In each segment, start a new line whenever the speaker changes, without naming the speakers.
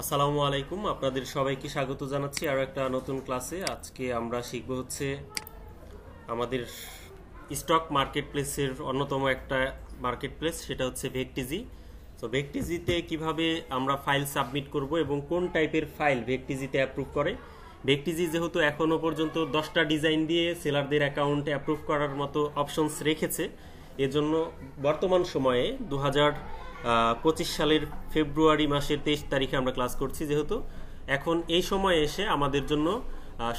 আসসালামু আলাইকুম, আপনাদের সবাইকে স্বাগত জানাচ্ছি আরও একটা নতুন ক্লাসে। আজকে আমরা শিখব হচ্ছে আমাদের স্টক মার্কেট প্লেসের অন্যতম একটা মার্কেট প্লেস, সেটা হচ্ছে ভেকটিজি। তো ভেকটিজিতে কিভাবে আমরা ফাইল সাবমিট করব এবং কোন টাইপের ফাইল ভেকটিজিতে অ্যাপ্রুভ করে। ভেকটিজি যেহেতু এখনও পর্যন্ত 10টা ডিজাইন দিয়ে সেলারদের অ্যাকাউন্টে অ্যাপ্রুভ করার মতো অপশনস রেখেছে, এজন্য বর্তমান সময়ে 2025 সালের ফেব্রুয়ারি মাসের 23 তারিখে আমরা ক্লাস করছি। যেহেতু এখন এই সময়ে এসে আমাদের জন্য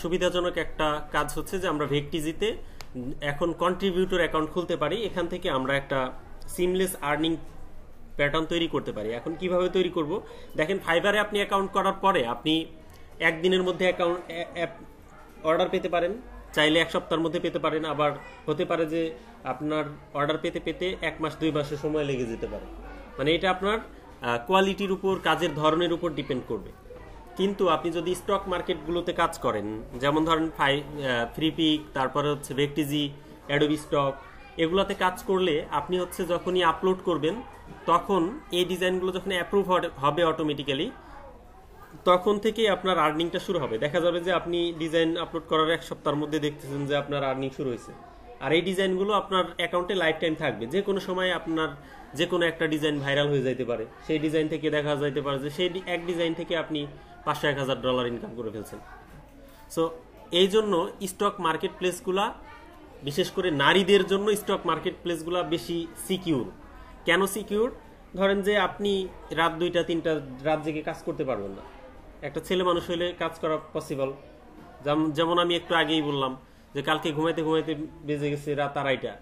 সুবিধাজনক একটা কাজ হচ্ছে যে আমরা ভেকটিজিতে এখন কন্ট্রিবিউটর অ্যাকাউন্ট খুলতে পারি। এখান থেকে আমরা একটা সিমলেস আর্নিং প্যাটার্ন তৈরি করতে পারি। এখন কিভাবে তৈরি করব দেখেন, ফাইবারে আপনি অ্যাকাউন্ট করার পরে আপনি একদিনের মধ্যে অ্যাকাউন্ট অর্ডার পেতে পারেন, চাইলে এক সপ্তাহের মধ্যে পেতে পারেন, আবার হতে পারে যে আপনার অর্ডার পেতে পেতে 1 মাস 2 মাসের সময় লেগে যেতে পারে। মানে এটা আপনার কোয়ালিটির উপর, কাজের ধরনের উপর ডিপেন্ড করবে। কিন্তু আপনি যদি স্টক মার্কেটগুলোতে কাজ করেন, যেমন ধরেন ফ্রিপিক, তারপরে হচ্ছে ভেকটিজি, অ্যাডোবি স্টক, এগুলাতে কাজ করলে আপনি হচ্ছে যখনই আপলোড করবেন তখন এই ডিজাইনগুলো যখন অ্যাপ্রুভ হবে অটোমেটিক্যালি, তখন থেকেই আপনার আর্নিংটা শুরু হবে। দেখা যাবে যে আপনি ডিজাইন আপলোড করার 1 সপ্তাহের মধ্যে দেখতেছেন যে আপনার আর্নিং শুরু হয়েছে। আর এই ডিজাইনগুলো আপনার অ্যাকাউন্টে লাইফ টাইম থাকবে। যে কোনো সময় আপনার যে কোনো একটা ডিজাইন ভাইরাল হয়ে যাইতে পারে, সেই ডিজাইন থেকে দেখা যাইতে পারে যে সেই এক ডিজাইন থেকে আপনি $500-1000 ইনকাম করে ফেলছেন। সো এই জন্য স্টক মার্কেট প্লেসগুলা, বিশেষ করে নারীদের জন্য স্টক মার্কেট প্লেসগুলা বেশি সিকিউর। কেন সিকিউর? ধরেন যে আপনি রাত 2টা 3টা রাত জেগে কাজ করতে পারবেন না। একটা ছেলে মানুষ হইলে কাজ করা পসিবল। যেমন আমি একটু আগেই বললাম যে কালকে ঘুমাইতে ঘুমাইতে বেজে গেছে রাত 2:30।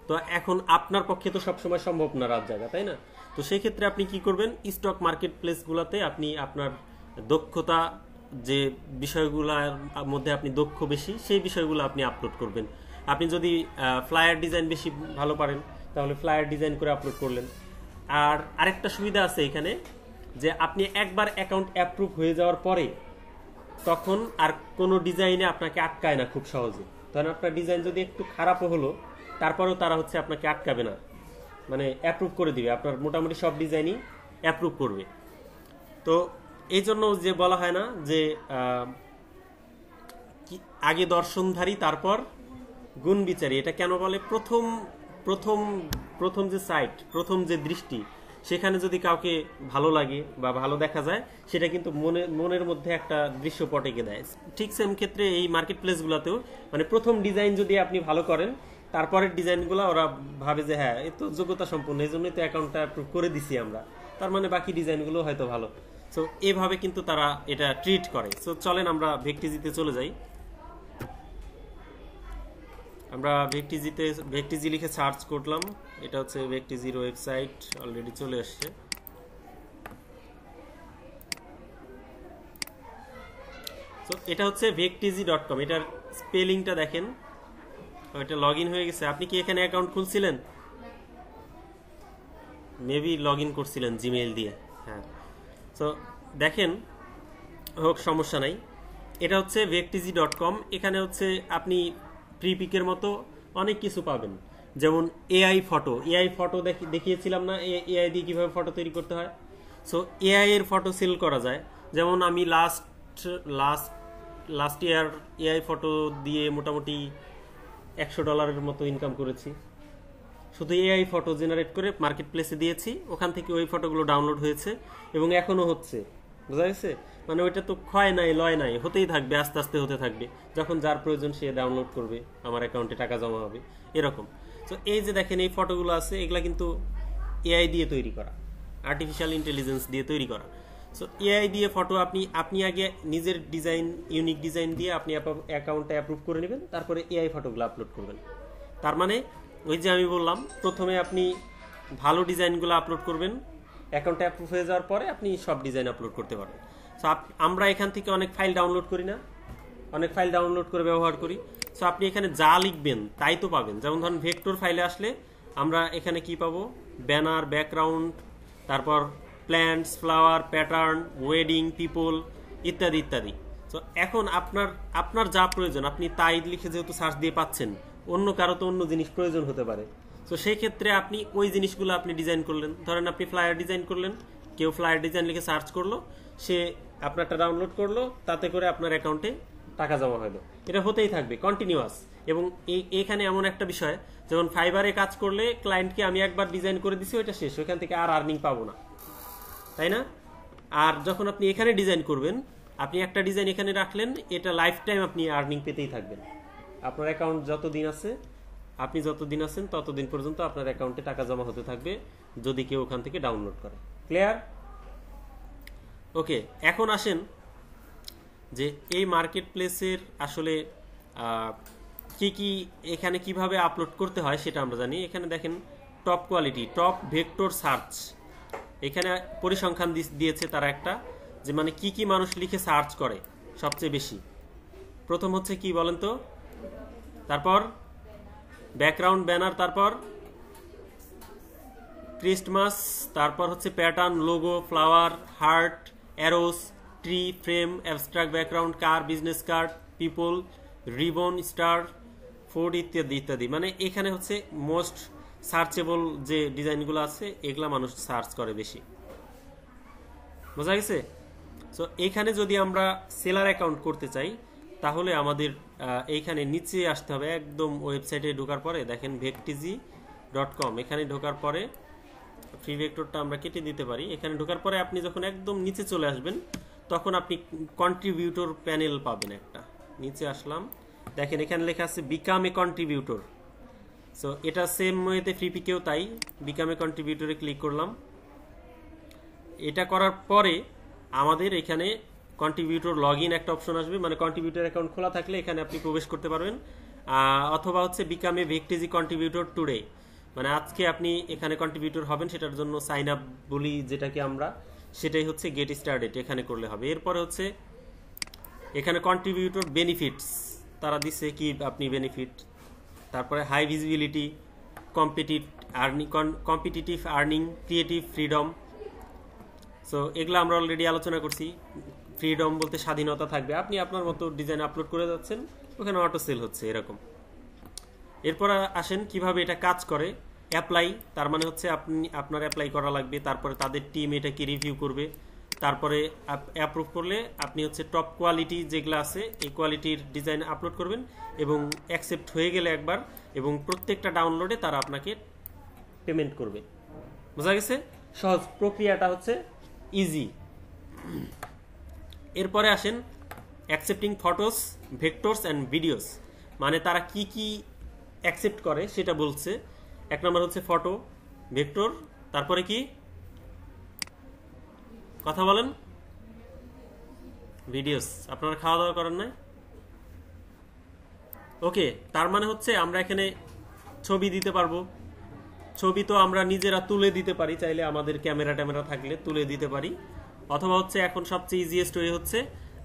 তো এখন আপনার পক্ষে তো সবসময় সম্ভব না রাত জাগা, তাই না? তো সেই ক্ষেত্রে আপনি কি করবেন, স্টক মার্কেট প্লেসগুলোতে আপনি আপনার দক্ষতা, যে বিষয়গুলোর মধ্যে আপনি দক্ষ বেশি, সেই বিষয়গুলো আপনি আপলোড করবেন। আপনি যদি ফ্লায়ার ডিজাইন বেশি ভালো পারেন তাহলে ফ্লায়ার ডিজাইন করে আপলোড করলেন। আর আরেকটা সুবিধা আছে এখানে, যে আপনি একবার অ্যাকাউন্ট অ্যাপ্রুভ হয়ে যাওয়ার পরে তখন আর কোনো ডিজাইনে আপনাকে আটকায় না খুব সহজে। ধরেন আপনার ডিজাইন যদি একটু খারাপও হলো, তারপরেও তারা হচ্ছে আপনাকে আটকাবে না, মানে অ্যাপ্রুভ করে দিবে। আপনার মোটামুটি সব ডিজাইনই অ্যাপ্রুভ করবে। তো এই জন্য যে বলা হয় না যে আগে দর্শনধারী তারপর গুণ বিচারী, এটা কেন বলে? প্রথম প্রথম প্রথম যে সাইট, প্রথম যে দৃষ্টি, সেখানে যদি কাউকে ভালো লাগে বা ভালো দেখা যায়, সেটা কিন্তু মনের মধ্যে একটা দৃশ্যপট এঁকে দেয়। ঠিক সেম ক্ষেত্রে এই মার্কেট প্লেসগুলোতেও, মানে প্রথম ডিজাইন যদি আপনি ভালো করেন, তারপরের ডিজাইনগুলো ওরা ভাবে যে হ্যাঁ, এ তো যোগ্যতা সম্পন্ন, এই জন্যই তো অ্যাকাউন্টটা অ্যাপ্রুভ করে দিছি আমরা, তার মানে বাকি ডিজাইনগুলো হয়তো ভালো। সো এভাবে কিন্তু তারা এটা ট্রিট করে। সো চলেন আমরা ভেকটিজিতে চলে যাই। আমরা ভেকটিজি লিখে সার্চ করলাম। এটা হচ্ছে ভেকটিজির ওয়েবসাইট, অলরেডি চলে আসছে। তো এটা হচ্ছে ভেকটিজি.com। এটার স্পেলিংটা দেখেন, এটা লগ ইন হয়ে গেছে। আপনি কি এখানে অ্যাকাউন্ট খুলছিলেন? মেবি লগ ইন করছিলেন জিমেইল দিয়ে। হ্যাঁ, তো দেখেন, হোক, সমস্যা নাই। এটা হচ্ছে ভেকটিজি.com। এখানে হচ্ছে আপনি প্রিপিকের মতো অনেক কিছু পাবেন, যেমন এআই ফটো দেখিয়েছিলাম না, এআই দিয়ে কিভাবে ফটো তৈরি করতে হয়। সো এআই এর ফটো সেল করা যায়। যেমন আমি লাস্ট ইয়ার এআই ফটো দিয়ে মোটামুটি $100 মতো ইনকাম করেছি। শুধু এআই ফটো জেনারেট করে মার্কেট প্লেসে দিয়েছি, ওখান থেকে ওই ফটোগুলো ডাউনলোড হয়েছে এবং এখনো হচ্ছে। বোঝা গেছে? মানে ওইটা তো ক্ষয় নাই, লয় নাই, হতেই থাকবে, আস্তে আস্তে হতে থাকবে। যখন যার প্রয়োজন সে ডাউনলোড করবে, আমার অ্যাকাউন্টে টাকা জমা হবে, এরকম। তো এই যে দেখেন এই ফটোগুলো আছে, এগুলা কিন্তু এআই দিয়ে তৈরি করা, আর্টিফিশিয়াল ইন্টেলিজেন্স দিয়ে তৈরি করা। সো এআই দিয়ে ফটো আপনি আগে নিজের ডিজাইন, ইউনিক ডিজাইন দিয়ে আপনি অ্যাকাউন্টটা অ্যাপ্রুভ করে নেবেন, তারপরে এআই ফটোগুলো আপলোড করবেন। তার মানে ওই যে আমি বললাম, প্রথমে আপনি ভালো ডিজাইনগুলো আপলোড করবেন, অ্যাকাউন্টে অ্যাপ্রুভ হয়ে যাওয়ার পরে আপনি সব ডিজাইন আপলোড করতে পারবেন। সো আমরা এখান থেকে অনেক ফাইল ডাউনলোড করি না, অনেক ফাইল ডাউনলোড করে ব্যবহার করি। সো আপনি এখানে যা লিখবেন তাই তো পাবেন। যেমন ধরুন ভেক্টর ফাইলে আসলে আমরা এখানে কি পাবো? ব্যানার, ব্যাকগ্রাউন্ড, তারপর plants, flower, pattern, wedding, people, ইত্যাদি ইত্যাদি। তো এখন আপনার যা প্রয়োজন আপনি তাই লিখে যেহেতু সার্চ দিয়ে পাচ্ছেন, অন্য কারো তো অন্য জিনিস প্রয়োজন হতে পারে। তো সেই ক্ষেত্রে আপনি ওই জিনিসগুলো আপনি ডিজাইন করলেন। ধরেন আপনি ফ্লায়ার ডিজাইন করলেন, কেউ ফ্লায়ার ডিজাইন লিখে সার্চ করলো, সে আপনারটা ডাউনলোড করলো, তাতে করে আপনার অ্যাকাউন্টে টাকা জমা হলো। এটা হতেই থাকবে কন্টিনিউয়াস। এবং এখানে এমন একটা বিষয়, যেমন ফাইবারে কাজ করলে ক্লায়েন্টকে আমি একবার ডিজাইন করে দিছি, ওইটা শেষ, ওইখান থেকে আর আর্নিং পাবো না, তাই না? আর যখন আপনি এখানে ডিজাইন করবেন, আপনি একটা ডিজাইন এখানে রাখলেন, এটা লাইফ টাইম আপনি আর্নিং পেতেই থাকবেন। আপনার অ্যাকাউন্ট যতদিন আছে, আপনি যতদিন আছেন ততদিন পর্যন্ত আপনার অ্যাকাউন্টে টাকা জমা হতে থাকবে, যদি কেউ ওখান থেকে ডাউনলোড করে। ক্লিয়ার? ওকে, এখন আসেন যে এই মার্কেট প্লেসের আসলে কি কি এখানে কিভাবে আপলোড করতে হয় সেটা আমরা জানি। এখানে দেখেন top quality, top vector search, এখানে পরিসংখ্যান দিয়েছে তারা একটা, যে মানে কি কি মানুষ লিখে সার্চ করে সবচেয়ে বেশি। প্রথম হচ্ছে কি বলেন তো, তারপর ব্যাকগ্রাউন্ড ব্যানার, তারপর ক্রিসমাস, তারপর হচ্ছে pattern, logo, flower, heart, arrows, tree, frame, abstract background, car, business card, people, ribbon, star, food ইত্যাদি ইত্যাদি। মানে এখানে হচ্ছে মোস্ট সার্চেবল যে ডিজাইনগুলো আছে, এগুলা মানুষ সার্চ করে বেশি। বোঝা গেছে? সো এইখানে যদি আমরা সেলার অ্যাকাউন্ট করতে চাই, তাহলে আমাদের এইখানে নিচে আসতে হবে, একদম ওয়েবসাইটে ঢোকার পরে দেখেন vectz.com, এখানে ঢোকার পরে ফ্রি ভেক্টরটা আমরা কেটে দিতে পারি। এখানে ঢোকার পরে আপনি যখন একদম নিচে চলে আসবেন, তখন আপনি কন্ট্রিবিউটর প্যানেল পাবেন একটা। নিচে আসলাম, দেখেন এখানে লেখা আছে বিকাম এ কন্ট্রিবিউটর। সো এটা সেম ওয়েতে ফ্রি পিকেও তাই, বিকাম এ কন্ট্রিবিউটরে ক্লিক করলাম। এটা করার পরে আমাদের এখানে কন্ট্রিবিউটর লগ ইন একটা অপশন আসবে, মানে কন্ট্রিবিউটর অ্যাকাউন্ট খোলা থাকলে এখানে আপনি প্রবেশ করতে পারবেন। অথবা হচ্ছে বিকাম এ ভেক্টেজি কন্ট্রিবিউটর টুডে, মানে আজকে আপনি এখানে কন্ট্রিবিউটর হবেন, সেটার জন্য সাইন আপ বলি যেটাকে আমরা, সেটাই হচ্ছে গেট স্টার্টেড, এখানে করলে হবে। এরপরে হচ্ছে এখানে কন্ট্রিবিউটর বেনিফিটস তারা দিচ্ছে কি আপনি বেনিফিট, তারপরে high visibility, competitive earning, creative freedom. So এগুলো আমরা অলরেডি আলোচনা করছি। ফ্রিডম বলতে স্বাধীনতা থাকবে, আপনি আপনার মতো ডিজাইন আপলোড করে যাচ্ছেন, ওখানে অটো সেল হচ্ছে এরকম। এরপর আসেন কিভাবে এটা কাজ করে। অ্যাপ্লাই, তার মানে হচ্ছে আপনি আপনার অ্যাপ্লাই করা লাগবে, তারপরে তাদের টিম এটাকে রিভিউ করবে, তারপরে অ্যাপ্রুভ করলে আপনি হচ্ছে টপ কোয়ালিটি যেগুলো আছে এই কোয়ালিটির ডিজাইন আপলোড করবেন, এবং অ্যাকসেপ্ট হয়ে গেলে একবার, এবং প্রত্যেকটা ডাউনলোডে তারা আপনাকে পেমেন্ট করবে। বোঝা গেছে? সহজ, প্রক্রিয়াটা হচ্ছে ইজি। এরপরে আসেন accepting photos, vectors and videos, মানে তারা কি কি অ্যাকসেপ্ট করে সেটা বলছে। এক নম্বর হচ্ছে ফটো, ভেক্টর, তারপরে কি কথা বলেন, ভিডিওস। আপনারা খাওয়া দাওয়া করেন না? ওকে, তার মানে হচ্ছে আমরা এখানে ছবি দিতে পারবো। ছবি তো আমরা নিজেরা তুলে দিতে পারি, চাইলে আমাদের ক্যামেরা ট্যামেরা থাকলে তুলে দিতে পারি। অথবা হচ্ছে এখন সবচেয়ে ইজিয়েস্ট ওয়ে হচ্ছে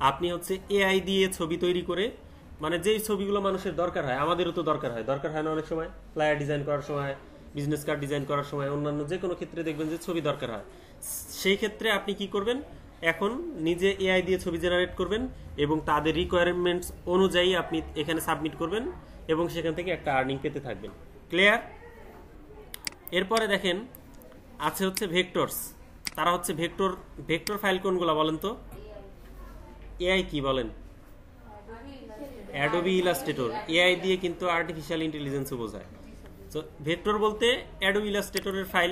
আপনি হচ্ছে এআই দিয়ে ছবি তৈরি করে, মানে যেই ছবিগুলো মানুষের দরকার হয়, আমাদেরও তো দরকার হয় না অনেক সময়, ফ্লায়ার ডিজাইন করার সময়, বিজনেস কার্ড ডিজাইন করার সময়, অন্যান্য যে কোনো ক্ষেত্রে দেখবেন যে ছবি দরকার হয়। সেই ক্ষেত্রে আপনি কি করবেন, এখন নিজে এআই দিয়ে ছবি জেনারেট করবেন, এবং তাদের রিকোয়ারমেন্টস অনুযায়ী আপনি এখানে সাবমিট করবেন, এবং সেখান থেকে একটা আর্নিং পেতে থাকবেন। ক্লিয়ার? এরপরে দেখেন আছে হচ্ছে ভেক্টরস, তারা হচ্ছে ভেক্টর ফাইল কোনগুলো বলেন তো? এআই কি বলেন? Adobe Illustrator. এআই দিয়ে কিন্তু আর্টিফিশিয়াল ইন্টেলিজেন্সও বোঝায়। সো ভেক্টর বলতে অ্যাডোবি ইলাস্ট্রেটরের ফাইল।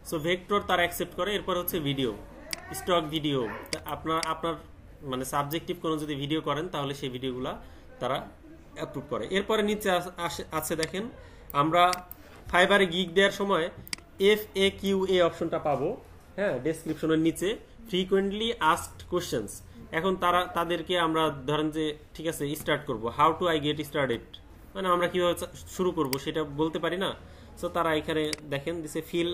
সো ভেক্টর তারা অ্যাকসেপ্ট করে। এরপর হচ্ছে ভিডিও, স্টক ভিডিও, আপনার মানে সাবজেক্টিভ কোনো যদি ভিডিও করেন তাহলে সেই ভিডিওগুলো তারা অ্যাপ্রুভ করে। এরপরে নিচে আছে দেখেন, আমরা ফাইবারে গিগ দেওয়ার সময় FAQA অপশনটা পাবো, হ্যাঁ, ডেসক্রিপশনের নিচে, ফ্রিকোয়েন্টলি আস্কড কোশ্চেন্স। এখন তাদেরকে আমরা ধরেন যে ঠিক আছে স্টার্ট করব, how to I get started, মানে আমরা কিভাবে শুরু করব সেটা বলতে পারি না। সো তারা এখানে দেখেন দিছে fill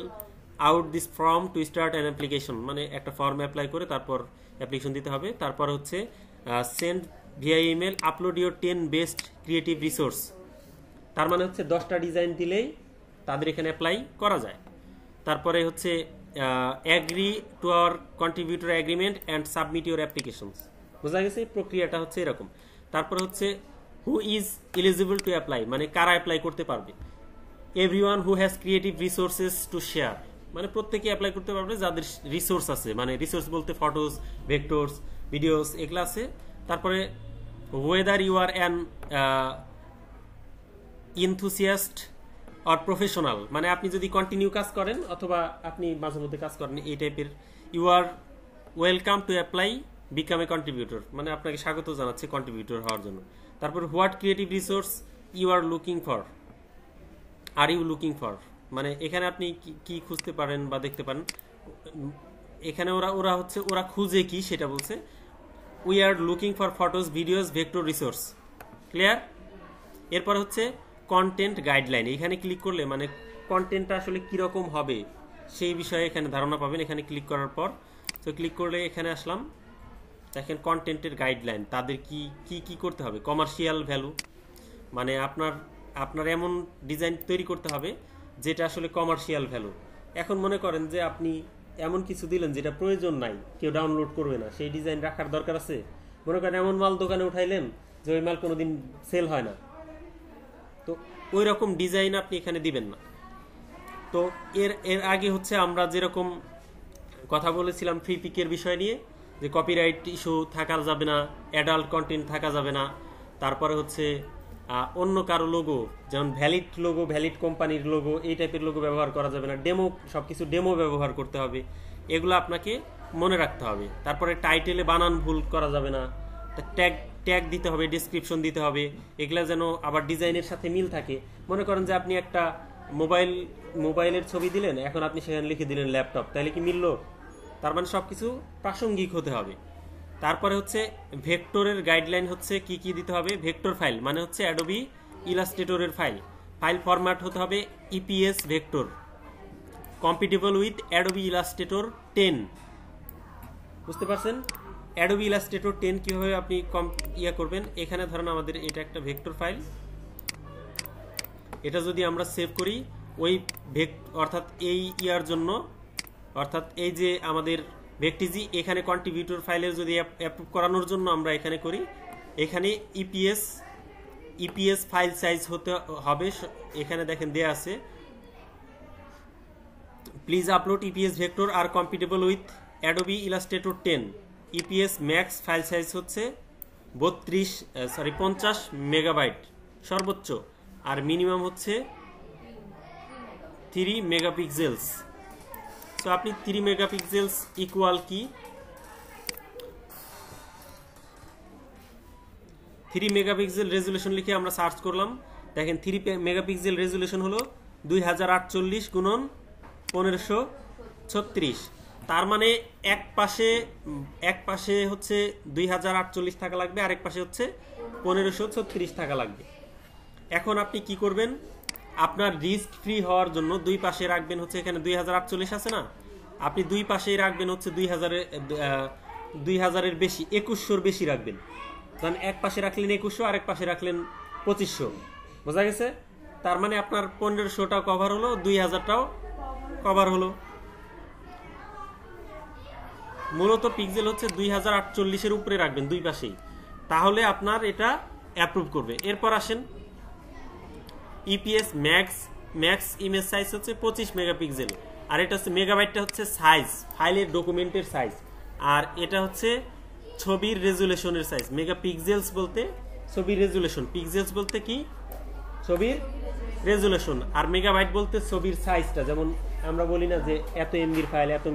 out this form to start an application, মানে একটা ফর্ম অ্যাপ্লাই করে তারপর অ্যাপ্লিকেশন দিতে হবে। তারপর হচ্ছে send via email upload your 10 best creative resource, তার মানে হচ্ছে 10টা ডিজাইন দিলেই তাদের এখানে অ্যাপ্লাই করা যায়। তারপরে হচ্ছে agree to our contributor agreement and submit your applications. বোঝা গেছে? প্রক্রিয়াটা হচ্ছে এরকম। তারপরে হচ্ছে who is eligible to apply, মানে কারা অ্যাপ্লাই করতে পারবে। Everyone who has creative resources to share, মানে প্রত্যেকে অ্যাপ্লাই করতে পারবে যাদের রিসোর্স আছে, মানে রিসোর্স বলতে ফটোস, ভেক্টরস, ভিডিওস এগুলো আছে। তারপরে whether you are an enthusiast or professional, মানে আপনি যদি কন্টিনিউ কাজ করেন অথবা আপনি মাঝে মধ্যে কাজ করেন এই টাইপের, you are welcome to apply become a contributor, মানে আপনাকে স্বাগত জানাচ্ছে কন্ট্রিবিউটর হওয়ার জন্য। তারপর what creative resource you are looking for, are you looking for, মানে এখানে আপনি কি খুঁজতে পারেন বা দেখতে পারেন। এখানে ওরা খুঁজে কি সেটা বলছে। We are looking for photos, videos, vector resource. Clear? এরপর হচ্ছে কন্টেন্ট গাইডলাইন। এখানে ক্লিক করলে মানে কন্টেন্টটা আসলে কিরকম হবে সেই বিষয়ে এখানে ধারণা পাবেন এখানে ক্লিক করার পর। তো ক্লিক করলে এখানে আসলাম, দেখেন কন্টেন্টের গাইডলাইন, তাদের কি করতে হবে। কমার্শিয়াল ভ্যালু, মানে আপনার এমন ডিজাইন তৈরি করতে হবে যেটা আসলে কমার্শিয়াল ভ্যালু। এখন মনে করেন যে আপনি এমন কিছু দিলেন যেটা প্রয়োজন নাই, কেউ ডাউনলোড করবে না, সেই ডিজাইন রাখার দরকার আছে? মনে করেন এমন মাল দোকানে উঠাইলেন যে ওই মাল কোনোদিন সেল হয় না, তো ওই রকম ডিজাইন আপনি এখানে দিবেন না। তো এর আগে হচ্ছে আমরা যেরকম কথা বলেছিলাম ফ্রি পিকের বিষয় নিয়ে, যে কপিরাইট ইস্যু থাকা যাবে না, অ্যাডাল্ট কন্টেন্ট থাকা যাবে না, তারপরে হচ্ছে অন্য কারো লোগো, যেমন ভ্যালিড লোগো, ভ্যালিড কোম্পানির লোগো, এই টাইপের লোগো ব্যবহার করা যাবে না, ডেমো, সবকিছু ডেমো ব্যবহার করতে হবে, এগুলো আপনাকে মনে রাখতে হবে। তারপরে টাইটেলে বানান ভুল করা যাবে না, ট্যাগ দিতে হবে, ডেসক্রিপশন দিতে হবে, এগুলা যেন আবার ডিজাইনের সাথে মিল থাকে। মনে করেন যে আপনি একটা মোবাইলের ছবি দিলেন, এখন আপনি সেখানে লিখে দিলেন ল্যাপটপ, তাহলে কি মিললো? তার মানে সবকিছু প্রাসঙ্গিক হতে হবে। তারপরে হচ্ছে ভেক্টরের গাইডলাইন হচ্ছে কি দিতে হবে। ভেক্টর ফাইল মানে হচ্ছে অ্যাডোবি ইলাস্ট্রেটরের ফাইল ফরম্যাট হতে হবে EPS vector, compatible with Adobe Illustrator 10। বুঝতে পারছেন অ্যাডোবি ইলাস্ট্রেটর 10 কিভাবে আপনি করবেন। এখানে ধরেন আমাদের এটা একটা ভেক্টর ফাইল, এটা যদি আমরা সেভ করি ওই অর্থাৎ এই জন্য, অর্থাৎ এই যে আমাদের ভেক্টিজি এখানে কন্ট্রিবিউটর ফাইলের যদি অ্যাপ্রুভ করানোর জন্য আমরা এখানে করি, এখানে ইপিএস ফাইল সাইজ হতে হবে। এখানে দেখেন দেয়া আছে, please upload EPS vector are compatible with Adobe Illustrator 10। EPS max file size হচ্ছে 50 মেগাবাইট সর্বোচ্চ, আর মিনিমাম হচ্ছে 3 মেগাপিক্সেলস। তো আপনি 3 মেগাপিক্সেলস ইকুয়াল কি 3 মেগাপিক্সেল রেজুলেশন লিখে আমরা সার্চ করলাম, দেখেন 3 মেগাপিক্সেল রেজুলেশন হলো 2048 গুণন 1536। তার মানে এক পাশে হচ্ছে 2048 থাকা লাগবে, আরেক পাশে হচ্ছে 1536 থাকা লাগবে। এখন আপনি কি করবেন, আপনার রিস্ক ফ্রি হওয়ার জন্য দুই পাশে রাখবেন হচ্ছে, এখানে 2048 আছে না, আপনি দুই পাশেই রাখবেন হচ্ছে 2000-এর বেশি, 2100-র বেশি রাখবেন। কারণ এক পাশে রাখলেন 2100, আরেক পাশে রাখলেন 2500। বোঝা গেছে? তার মানে আপনার 1500টাও কভার হলো, 2000টাও কভার হলো। মূলত পিক্সেল হচ্ছে 2048-এর উপরে রাখবেন দুই পাশেই, তাহলে আপনার এটা অ্যাপ্রুভ করবে। এরপর আসেন ইপিএস ম্যাক্স ইমেজ সাইজ হচ্ছে 25 মেগাপিক্সেল, আর এটা হচ্ছে মেগাবাইটটা হচ্ছে সাইজ, ফাইলের ডকুমেন্টের সাইজ, আর এটা হচ্ছে ছবির রেজুলেশনের সাইজ। মেগাপিক্সেলস বলতে ছবির রেজুলেশন, পিক্সেলস বলতে কি ছবির রেজুলেশন, আর মেগাবাইট বলতে ছবির সাইজটা, যেমন আমরা বলি না যে এত এমবির ফাইল, এত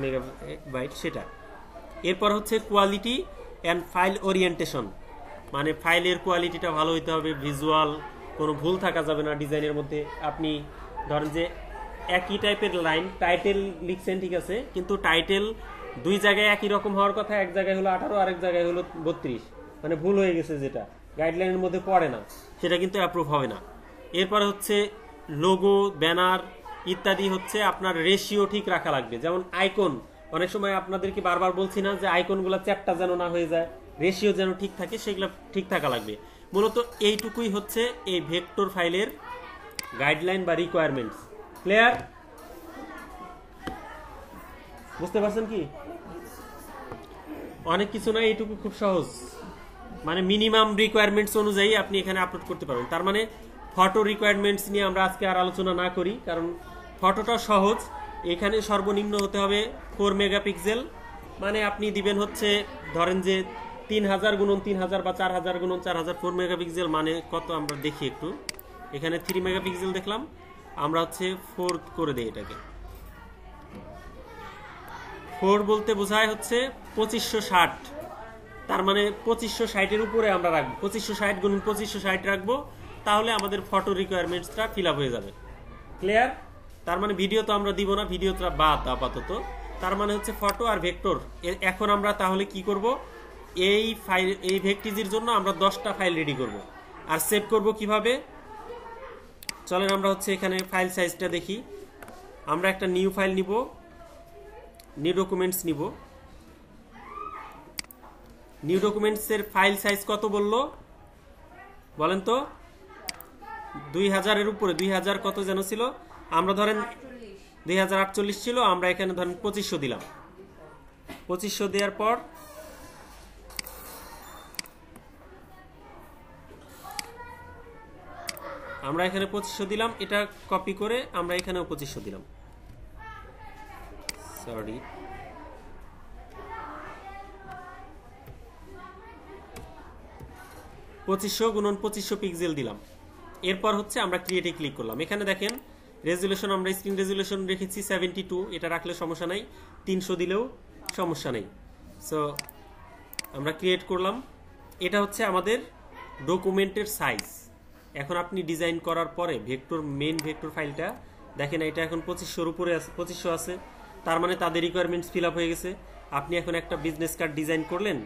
মেগাবাইট সেটা। এরপর হচ্ছে কোয়ালিটি অ্যান্ড ফাইল ওরিয়েন্টেশন, মানে ফাইলের কোয়ালিটিটা ভালো হইতে হবে, ভিজুয়াল কোনো ভুল থাকা যাবে না ডিজাইনের মধ্যে। আপনি ধরেন যে একই টাইপের লাইন টাইটেল লিখছেন, ঠিক আছে, কিন্তু টাইটেল দুই জায়গায় একই রকম হওয়ার কথা, এক জায়গায় হলো 18, আরেক জায়গায় হলো 32, মানে ভুল হয়ে গেছে, যেটা গাইডলাইনের মধ্যে পড়ে না, সেটা কিন্তু অ্যাপ্রুভ হবে না। এরপর হচ্ছে লোগো, ব্যানার ইত্যাদি হচ্ছে আপনার রেশিও ঠিক রাখা লাগবে। যেমন আইকন, অনেক সময় আপনাদেরকে বারবার বলছি না যে আইকনগুলো চ্যাপ্টা যেন না হয়ে যায়, রেশিও যেন ঠিক থাকে, সেগুলো ঠিক থাকা লাগবে। মূলত এইটুকুই হচ্ছে এই ভেক্টর ফাইলের গাইডলাইন বা রিকোয়ারমেন্টস। ক্লিয়ার? বুঝতে পারছেন কি? অনেক কিছু না, এইটুকু খুব সহজ, মানে মিনিমাম রিকোয়ারমেন্টস অনুযায়ী আপনি এখানে আপলোড করতে পারবেন। তার মানে ফটো রিকোয়ারমেন্টস নিয়ে আমরা আজকে আর আলোচনা না করি, কারণ ফটোটা সহজ, এখানে সর্বনিম্ন হতে হবে 4 মেগাপিক্সেল, মানে আপনি দিবেন হচ্ছে ধরেন যে 3000 গুণন 3000 বা 4000 গুণন 4000, 4 মেগাপিক্সেল মানে কত আমরা দেখি একটু। এখানে 3 মেগাপিক্সেল দেখলাম, আমরা হচ্ছে 4 করে দেই এটাকে। 4 বলতে বোঝায় হচ্ছে 2560, তার মানে 2560 উপরে আমরা রাখবো, 2560 গুণন 2560 রাখবো, তাহলে আমাদের ফটো রিকোয়ারমেন্টসটা ফিল আপ হয়ে যাবে। ক্লিয়ার? তার মানে ভিডিও তো আমরা দিব না, ভিডিওটা বাদ আপাতত। তার মানে হচ্ছে ফটো আর ভেক্টর। এখন আমরা তাহলে কি করব, এই ফাইল, এই ভেক্টিজির জন্য আমরা 10টা ফাইল রেডি করব। আর সেভ করব কিভাবে, চলেন আমরা হচ্ছে এখানে ফাইল সাইজটা দেখি। আমরা একটা নিউ ফাইল নিব, নিউ ডকুমেন্টস নিব। নিউ ডকুমেন্টসের ফাইল সাইজ কত বললো বলেন তো? 2000-এর উপরে, 2000 কত যেন ছিল, আমরা ধরেন 2048 ছিল, আমরা এখানে ধরেন 2500 দিলাম। 2500 দেওয়ার পর আমরা এখানে 2500 দিলাম, এটা কপি করে আমরা এখানেও 2500 দিলাম। সরি, 2500 গুণন 2500 পিক্সেল দিলাম। এরপর হচ্ছে আমরা ক্রিয়েটে ক্লিক করলাম। এখানে দেখেন রেজুলেশন, আমরা স্ক্রিন রেজুলেশন রেখেছি 72, এটা রাখলে সমস্যা নাই, 300 দিলেও সমস্যা নেই। সো আমরা ক্রিয়েট করলাম। এটা হচ্ছে আমাদের ডকুমেন্টের সাইজ। এখন আপনি ডিজাইন করার পরে ভেক্টর, মেন ভেক্টর ফাইলটা দেখেন, এটা এখন 2500-র উপরে আছে, 2500 আছে, তার মানে তাদের রিকোয়ারমেন্টস ফিল আপ হয়ে গেছে। আপনি এখন একটা বিজনেস কার্ড ডিজাইন করলেন,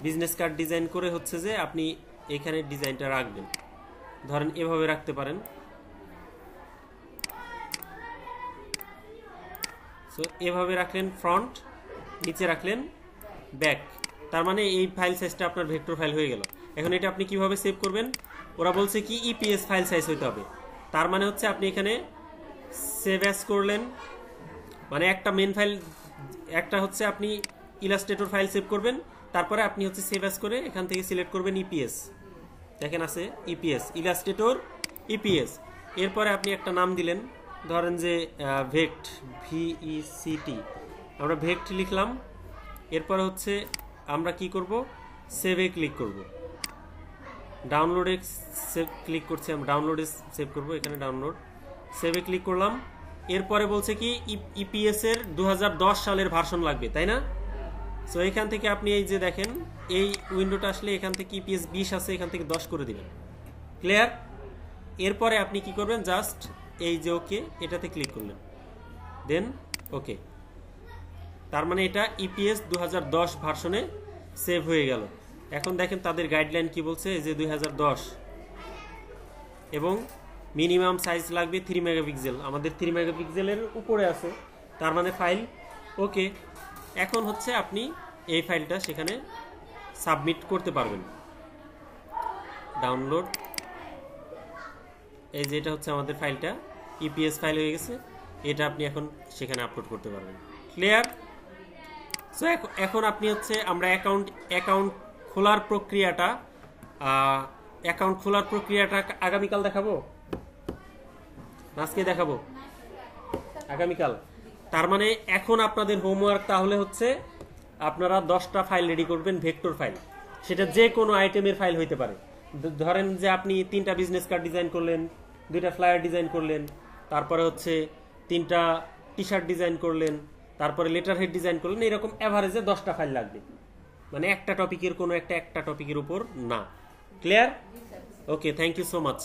বিজনেস কার্ড ডিজাইন করে হচ্ছে যে আপনি এখানে ডিজাইনটা রাখবেন, ধরেন এভাবে রাখতে পারেন। সো এভাবে রাখলেন ফ্রন্ট, নিচে রাখলেন ব্যাক, তার মানে এই ফাইল সাইজটা আপনার ভেক্টর ফাইল হয়ে গেল। এখন এটা আপনি কিভাবে সেভ করবেন, ওরা বলছে কি ইপিএস ফাইল সাইজ হইতে হবে, তার মানে হচ্ছে আপনি এখানে সেভ অ্যাজ করলেন, মানে একটা মেন ফাইল, একটা হচ্ছে আপনি ইলাস্ট্রেটর ফাইল সেভ করবেন, তারপরে আপনি হচ্ছে সেভ অ্যাজ করে এখান থেকে সিলেক্ট করবেন ইপিএস, দেখেন আছে ইপিএস, ইলাস্ট্রেটর ইপিএস। এরপরে আপনি একটা নাম দিলেন, ধরেন যে ভেক্ট, ভিইসিটি, আমরা ভেক্ট লিখলাম। এরপরে হচ্ছে আমরা কি করব, সেভে ক্লিক করব, ডাউনলোডে সেভ ক্লিক করছি, আমরা ডাউনলোডে সেভ করব, এখানে ডাউনলোড, সেভে ক্লিক করলাম। এরপরে বলছে কি ইপিএস এর 2010 সালের ভার্সন লাগবে, তাই না? সো এখান থেকে আপনি এই যে দেখেন এই উইন্ডোটা আসলে এখান থেকে ইপিএস 20 আছে, এখান থেকে 10 করে দিবেন। ক্লিয়ার? এরপরে আপনি কি করবেন, জাস্ট এই যে ওকে, এটাতে ক্লিক করলেন, দেন ওকে, তার মানে এটা ইপিএস 2010 ভার্সনে সেভ হয়ে গেল। এখন দেখেন তাদের গাইডলাইন কি বলছে, যে 2010 এবং মিনিমাম সাইজ লাগবে 3 মেগাপিক্সেল, আমাদের 3 মেগাপিক্সেলের উপরে আছে, তার মানে ফাইল ওকে। এখন হচ্ছে আপনি এই ফাইলটা সেখানে সাবমিট করতে পারবেন। ডাউনলোড, এই যে এটা হচ্ছে আমাদের ফাইলটা, ইপিএস ফাইল হয়ে গেছে, এটা আপনি এখন সেখানে আপলোড করতে পারবেন। ক্লিয়ার? সো এখন আপনি হচ্ছে আমরা অ্যাকাউন্ট খোলার প্রক্রিয়াটা আগামীকাল দেখাবো, আজকে দেখাবো, আগামীকাল। তার মানে এখন আপনাদের হোমওয়ার্ক তাহলে হচ্ছে আপনারা 10টা ফাইল রেডি করবেন, ভেক্টর ফাইল, সেটা যে কোনো আইটেমের ফাইল হইতে পারে। ধরেন যে আপনি 3টা বিজনেস কার্ড ডিজাইন করলেন, 2টা ফ্লায়ার ডিজাইন করলেন, তারপরে হচ্ছে 3টা টি শার্ট ডিজাইন করলেন, তারপরে লেটার হেড ডিজাইন করলেন, এরকম এভারেজে 10টা ফাইল লাগবে, মানে একটা টপিকের কোনো একটা টপিকের উপর না। Clear? Okay, thank you so much.